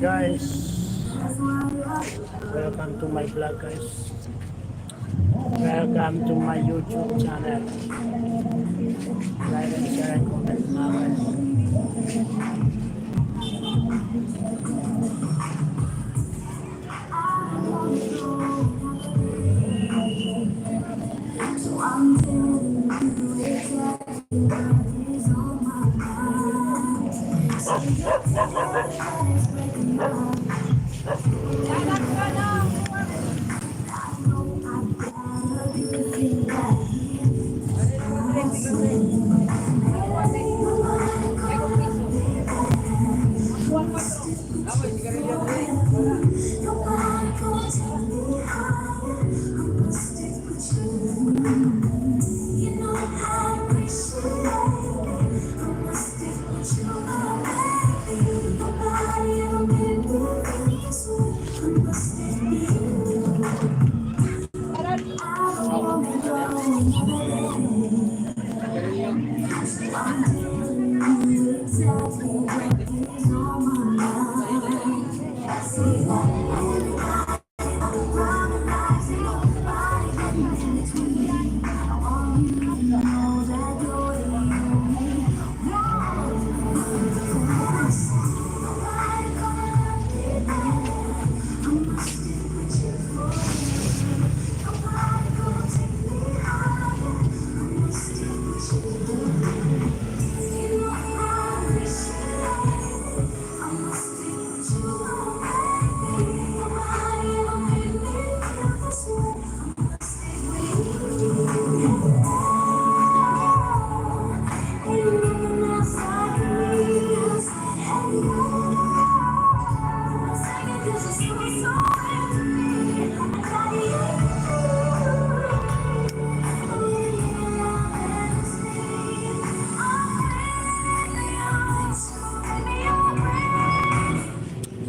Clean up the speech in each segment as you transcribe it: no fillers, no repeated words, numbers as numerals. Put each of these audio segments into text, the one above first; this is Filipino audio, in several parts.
guys, welcome to my vlog guys. Welcome to my YouTube channel. Like and share and comment mga guys.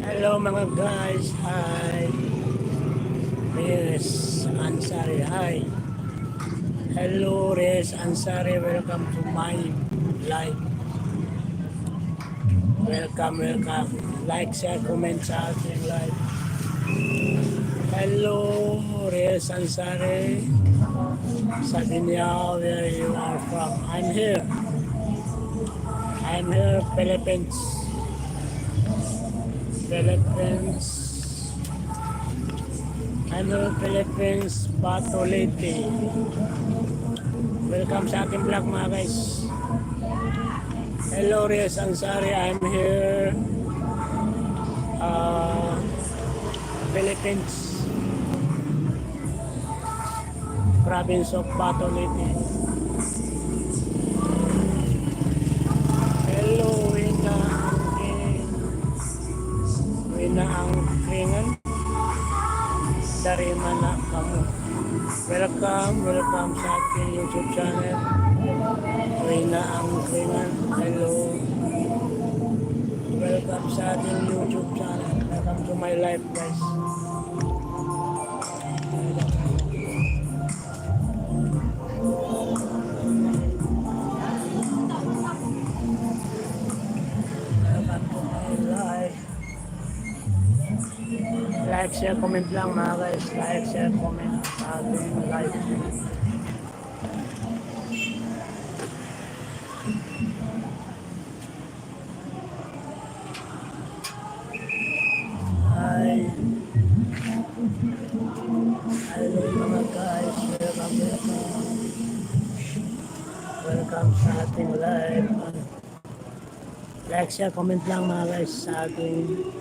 Hello mga guys, hi. Reyes Ansari, hi. Hello Reyes Ansari, welcome to my live. Welcome. Like, share, comment sa ating live. Hello Reyes Ansari. Sabi niya where you are from. I'm here, Philippines. Philippines, Batolete. Welcome sa ating vlog mga guys. Hello Reyes Ansari, I'm here, Philippines, province of Batolete. Hello Wina ang kringan dari mana kamu. Welcome sa ating YouTube channel. Wina ang kringan. Hello. Welcome sa ating YouTube channel. Welcome to my life guys. Like, share, comment lang mga guys. Like, share, comment sa ating live. Hi. Hello mga guys. Welcome sa ating live. Like, share, comment lang mga guys sa ating live.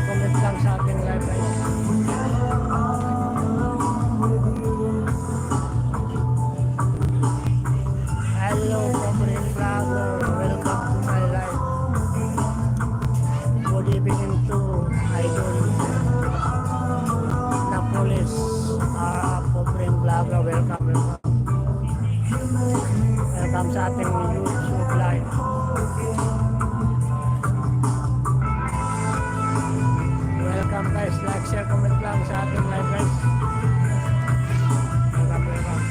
Comment lang sa ating live guys. Welcome sa ating YouTube live. Welcome guys, like, share, comment lang sa ating live guys. Welcome, welcome.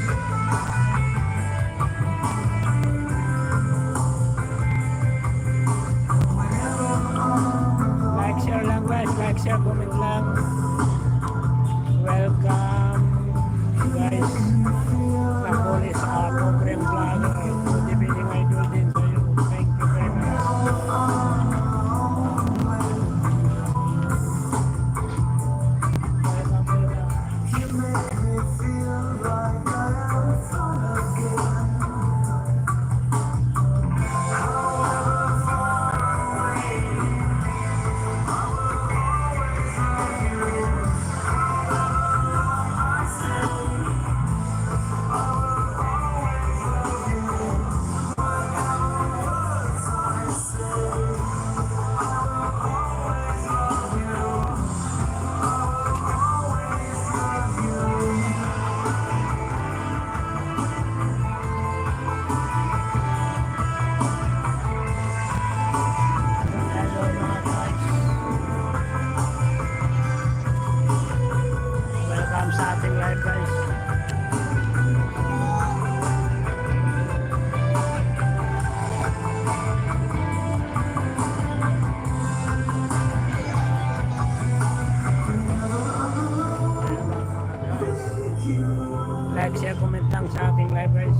Like, share lang guys, like, share, comment lang. Welcome guys. Nakulis program vlogger. Good evening idol din sa iyo. Thank you very much. Welcome, welcome. Hello mga guys. Welcome sa ating live guys. Like, share, comment lang sa ating live guys.